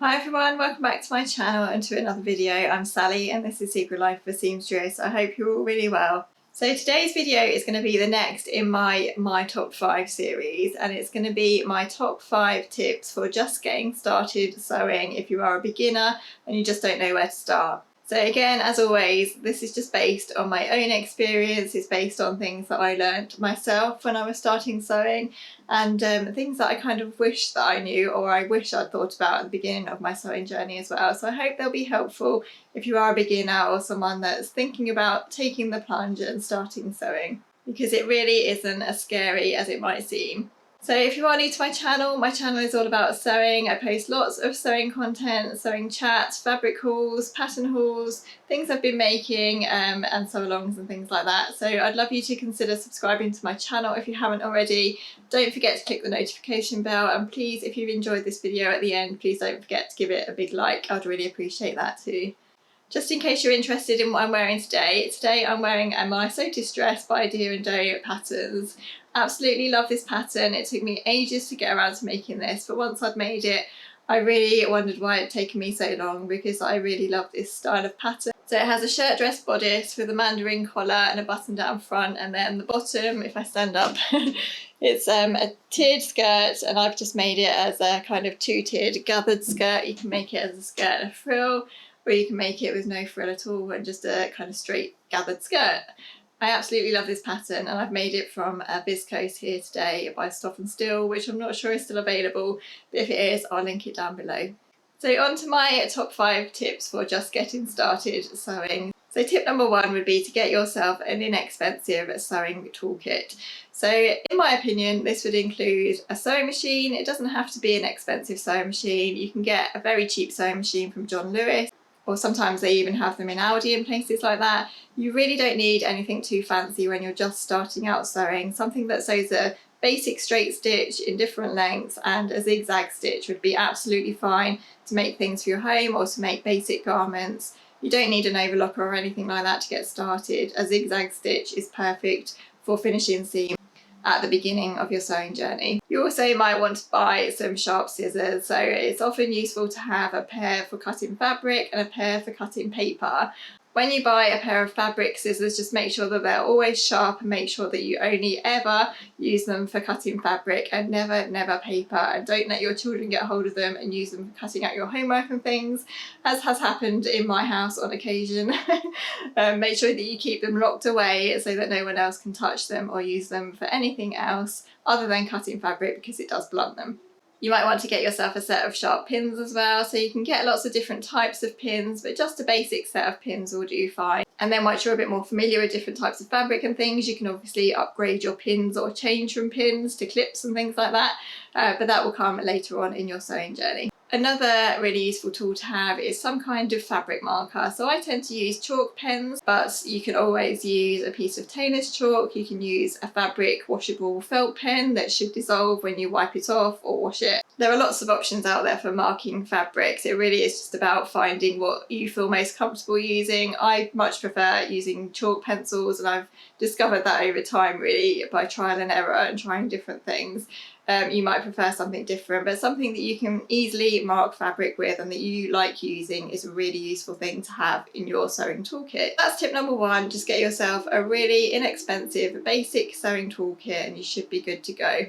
Hi everyone, welcome back to my channel and to another video. I'm Sally and this is Secret Life of a Seamstress. I hope you're all really well. So today's video is going to be the next in my top 5 series, and it's going to be my top 5 tips for just getting started sewing if you are a beginner and you just don't know where to start. So again, as always, this is just based on my own experience. It's based on things that I learned myself when I was starting sewing, and things that I kind of wish that I knew, or I wish I'd thought about at the beginning of my sewing journey as well. So I hope they'll be helpful if you are a beginner or someone that's thinking about taking the plunge and starting sewing, because it really isn't as scary as it might seem. So if you are new to my channel is all about sewing. I post lots of sewing content, sewing chats, fabric hauls, pattern hauls, things I've been making and sew-alongs and things like that. So I'd love you to consider subscribing to my channel if you haven't already. Don't forget to click the notification bell, and please, if you've enjoyed this video at the end, please don't forget to give it a big like. I'd really appreciate that too. Just in case you're interested in what I'm wearing today, I'm wearing a My Sotis dress by Deer and Doe Patterns. Absolutely love this pattern. It took me ages to get around to making this, but once I'd made it, I really wondered why it had taken me so long, because I really love this style of pattern. So it has a shirt dress bodice with a mandarin collar and a button down front, and then the bottom, if I stand up, it's a tiered skirt, and I've just made it as a kind of two-tiered gathered skirt. You can make it as a skirt and a frill, or you can make it with no frill at all and just a kind of straight gathered skirt. I absolutely love this pattern, and I've made it from viscose here today by Stop and Still, which I'm not sure is still available, but if it is, I'll link it down below. So on to my top 5 tips for just getting started sewing. So tip number 1 would be to get yourself an inexpensive sewing toolkit. So in my opinion, this would include a sewing machine. It doesn't have to be an expensive sewing machine. You can get a very cheap sewing machine from John Lewis, or sometimes they even have them in Aldi and places like that. You really don't need anything too fancy when you're just starting out sewing. Something that sews a basic straight stitch in different lengths and a zigzag stitch would be absolutely fine to make things for your home or to make basic garments. You don't need an overlocker or anything like that to get started. A zigzag stitch is perfect for finishing seam at the beginning of your sewing journey. You also might want to buy some sharp scissors, so it's often useful to have a pair for cutting fabric and a pair for cutting paper. When you buy a pair of fabric scissors, just make sure that they're always sharp, and make sure that you only ever use them for cutting fabric and never paper. And don't let your children get hold of them and use them for cutting out your homework and things, as has happened in my house on occasion. Make sure that you keep them locked away so that no one else can touch them or use them for anything else other than cutting fabric, because it does blunt them. You might want to get yourself a set of sharp pins as well, so you can get lots of different types of pins, but just a basic set of pins will do fine. And then once you're a bit more familiar with different types of fabric and things, you can obviously upgrade your pins or change from pins to clips and things like that, but that will come later on in your sewing journey. Another really useful tool to have is some kind of fabric marker. So I tend to use chalk pens, but you can always use a piece of Taylor's chalk. You can use a fabric washable felt pen that should dissolve when you wipe it off or wash it. There are lots of options out there for marking fabrics. It really is just about finding what you feel most comfortable using. I much prefer using chalk pencils, and I've discovered that over time really by trial and error and trying different things. You might prefer something different, but something that you can easily mark fabric with and that you like using is a really useful thing to have in your sewing toolkit. That's tip number 1. Just get yourself a really inexpensive basic sewing toolkit and you should be good to go.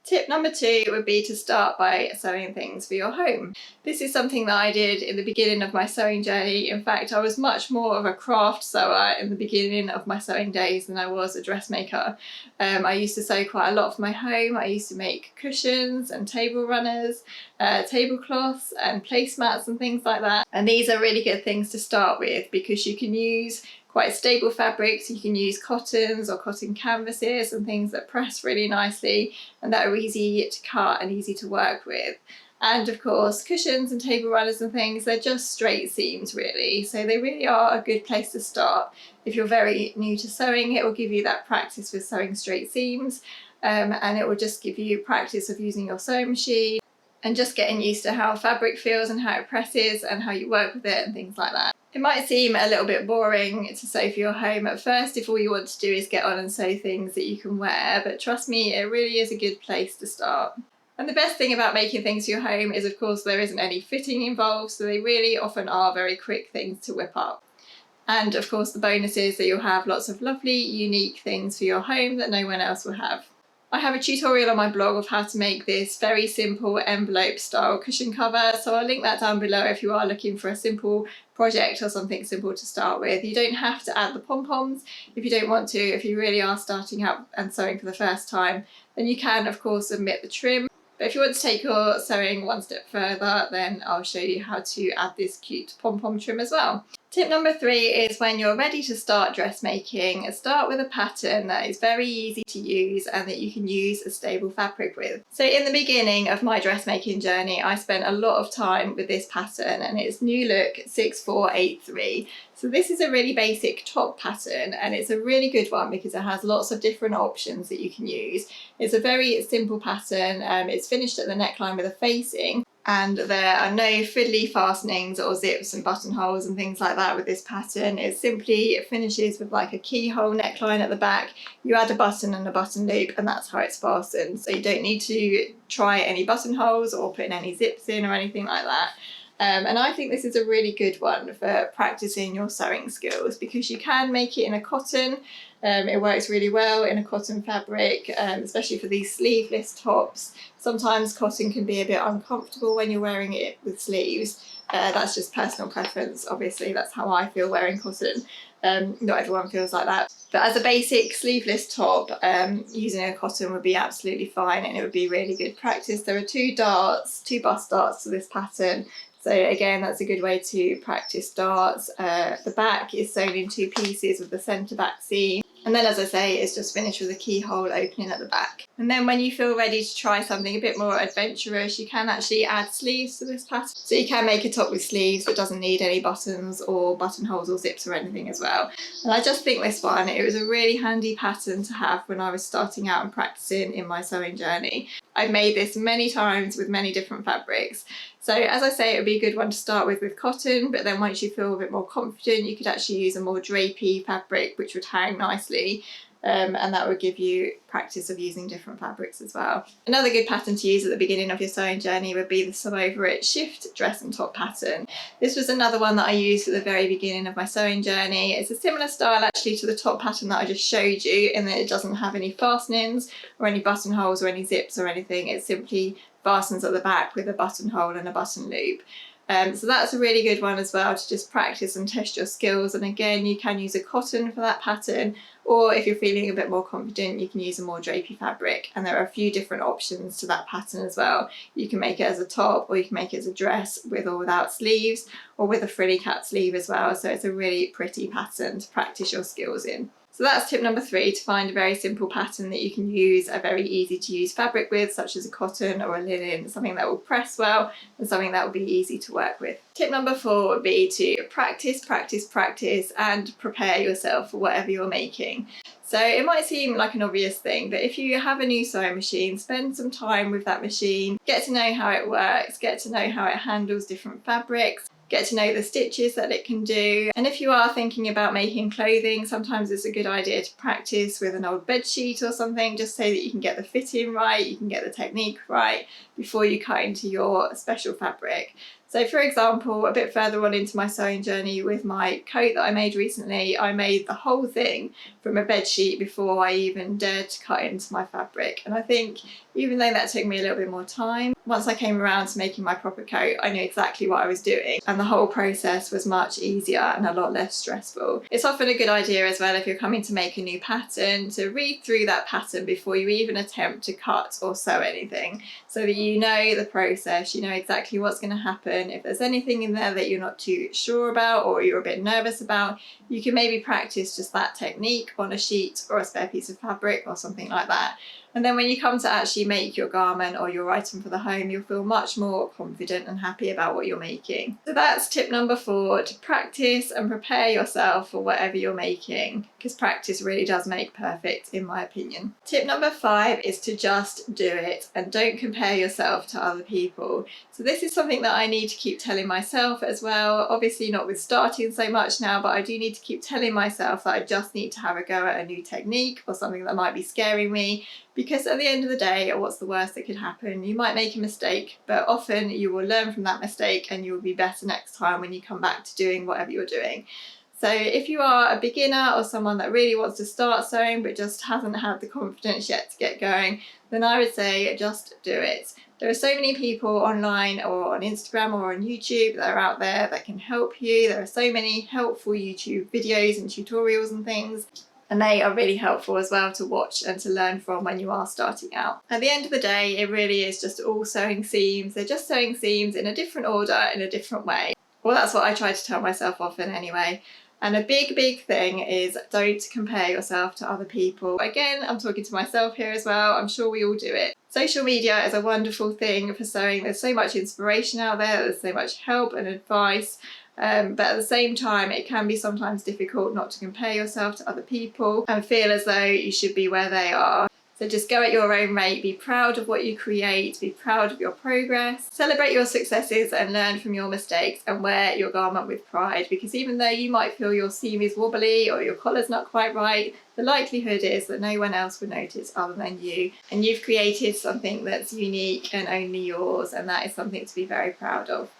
Tip number 2 would be to start by sewing things for your home. This is something that I did in the beginning of my sewing journey. In fact, I was much more of a craft sewer in the beginning of my sewing days than I was a dressmaker. I used to sew quite a lot for my home. I used to make cushions and table runners, tablecloths and placemats and things like that. And these are really good things to start with because you can use quite stable fabrics. You can use cottons or cotton canvases and things that press really nicely and that are easy to cut and easy to work with. And of course, cushions and table runners and things, they're just straight seams really, so they really are a good place to start. If you're very new to sewing, it will give you that practice with sewing straight seams, and it will just give you practice of using your sewing machine and just getting used to how fabric feels and how it presses and how you work with it and things like that. It might seem a little bit boring to sew for your home at first if all you want to do is get on and sew things that you can wear, but trust me, it really is a good place to start. And the best thing about making things for your home is, of course, there isn't any fitting involved, so they really often are very quick things to whip up. And of course, the bonus is that you'll have lots of lovely, unique things for your home that no one else will have. I have a tutorial on my blog of how to make this very simple envelope style cushion cover, so I'll link that down below if you are looking for a simple project or something simple to start with. You don't have to add the pom-poms if you don't want to. If you really are starting out and sewing for the first time, then you can of course omit the trim. But if you want to take your sewing one step further, then I'll show you how to add this cute pom-pom trim as well. Tip number 3 is when you're ready to start dressmaking, start with a pattern that is very easy to use and that you can use a stable fabric with. So in the beginning of my dressmaking journey, I spent a lot of time with this pattern, and it's New Look 6483. So this is a really basic top pattern, and it's a really good one because it has lots of different options that you can use. It's a very simple pattern. It's finished at the neckline with a facing, and there are no fiddly fastenings or zips and buttonholes and things like that with this pattern. It simply finishes with like a keyhole neckline at the back. You add a button and a button loop, and that's how it's fastened. So you don't need to try any buttonholes or put any zips in or anything like that. And I think this is a really good one for practicing your sewing skills because you can make it in a cotton. It works really well in a cotton fabric, especially for these sleeveless tops. Sometimes cotton can be a bit uncomfortable when you're wearing it with sleeves. That's just personal preference, obviously. That's how I feel wearing cotton. Not everyone feels like that. But as a basic sleeveless top, using a cotton would be absolutely fine, and it would be really good practice. There are two bust darts to this pattern. So again, that's a good way to practice darts. The back is sewn in 2 pieces with the centre back seam. And then, as I say, it's just finished with a keyhole opening at the back. And then when you feel ready to try something a bit more adventurous, you can actually add sleeves to this pattern. So you can make a top with sleeves that doesn't need any buttons or buttonholes or zips or anything as well. And I just think this one, it was a really handy pattern to have when I was starting out and practicing in my sewing journey. I've made this many times with many different fabrics. So as I say, it would be a good one to start with cotton, but then once you feel a bit more confident, you could actually use a more drapey fabric, which would hang nicely. And that would give you practice of using different fabrics as well. Another good pattern to use at the beginning of your sewing journey would be the Sew Over It Shift dress and top pattern. This was another one that I used at the very beginning of my sewing journey. It's a similar style actually to the top pattern that I just showed you, in that it doesn't have any fastenings or any buttonholes or any zips or anything. It simply fastens at the back with a buttonhole and a button loop. So that's a really good one as well to just practice and test your skills. And again, you can use a cotton for that pattern, or if you're feeling a bit more confident, you can use a more drapey fabric. And there are a few different options to that pattern as well. You can make it as a top, or you can make it as a dress with or without sleeves, or with a frilly cap sleeve as well. So it's a really pretty pattern to practice your skills in. So that's tip number 3, to find a very simple pattern that you can use a very easy to use fabric with, such as a cotton or a linen, something that will press well and something that will be easy to work with. Tip number 4 would be to practice, practice, practice and prepare yourself for whatever you're making. So it might seem like an obvious thing, but if you have a new sewing machine, spend some time with that machine, get to know how it works, get to know how it handles different fabrics, get to know the stitches that it can do. And if you are thinking about making clothing, sometimes it's a good idea to practice with an old bed sheet or something, just so that you can get the fitting right, you can get the technique right before you cut into your special fabric. So for example, a bit further on into my sewing journey with my coat that I made recently, I made the whole thing from a bed sheet before I even dared to cut into my fabric. And I think even though that took me a little bit more time, once I came around to making my proper coat, I knew exactly what I was doing, and the whole process was much easier and a lot less stressful. It's often a good idea as well, if you're coming to make a new pattern, to read through that pattern before you even attempt to cut or sew anything, so that you know the process, you know exactly what's going to happen. If there's anything in there that you're not too sure about or you're a bit nervous about, you can maybe practice just that technique on a sheet or a spare piece of fabric or something like that. And then when you come to actually make your garment or your item for the home, you'll feel much more confident and happy about what you're making. So that's tip number 4, to practice and prepare yourself for whatever you're making, because practice really does make perfect, in my opinion. Tip number 5 is to just do it and don't compare yourself to other people. So this is something that I need to keep telling myself as well. Obviously not with starting so much now, but I do need to keep telling myself that I just need to have a go at a new technique or something that might be scaring me, Because at the end of the day, what's the worst that could happen? You might make a mistake, but often you will learn from that mistake and you will be better next time when you come back to doing whatever you're doing. So if you are a beginner or someone that really wants to start sewing but just hasn't had the confidence yet to get going, then I would say just do it. There are so many people online or on Instagram or on YouTube that are out there that can help you. There are so many helpful YouTube videos and tutorials and things, and they are really helpful as well to watch and to learn from when you are starting out. At the end of the day, it really is just all sewing seams. They're just sewing seams in a different order, in a different way. Well, that's what I try to tell myself often anyway. And a big thing is don't compare yourself to other people. Again, I'm talking to myself here as well. I'm sure we all do it. Social media is a wonderful thing for sewing. There's so much inspiration out there. There's so much help and advice. But at the same time, it can be sometimes difficult not to compare yourself to other people and feel as though you should be where they are. So just go at your own rate, be proud of what you create, be proud of your progress, celebrate your successes and learn from your mistakes, and wear your garment with pride, because even though you might feel your seam is wobbly or your collar's not quite right, the likelihood is that no one else will notice other than you, and you've created something that's unique and only yours, and that is something to be very proud of.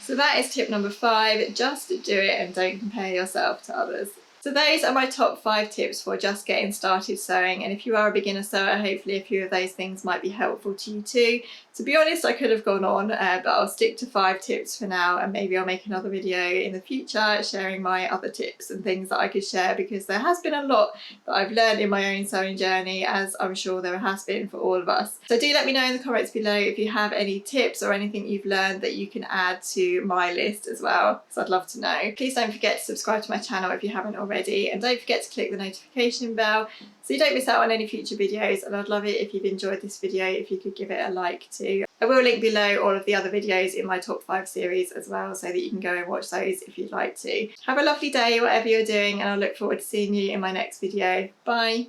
So that is tip number 5, just do it and don't compare yourself to others. So those are my top 5 tips for just getting started sewing, and if you are a beginner sewer, hopefully a few of those things might be helpful to you too. To be honest, I could have gone on, but I'll stick to 5 tips for now, and maybe I'll make another video in the future sharing my other tips and things that I could share, because there has been a lot that I've learned in my own sewing journey, as I'm sure there has been for all of us. So do let me know in the comments below if you have any tips or anything you've learned that you can add to my list as well, because I'd love to know. Please don't forget to subscribe to my channel if you haven't already, and don't forget to click the notification bell so you don't miss out on any future videos, and I'd love it if you've enjoyed this video if you could give it a like too. I will link below all of the other videos in my top 5 series as well, so that you can go and watch those if you'd like to. Have a lovely day whatever you're doing, and I'll look forward to seeing you in my next video. Bye!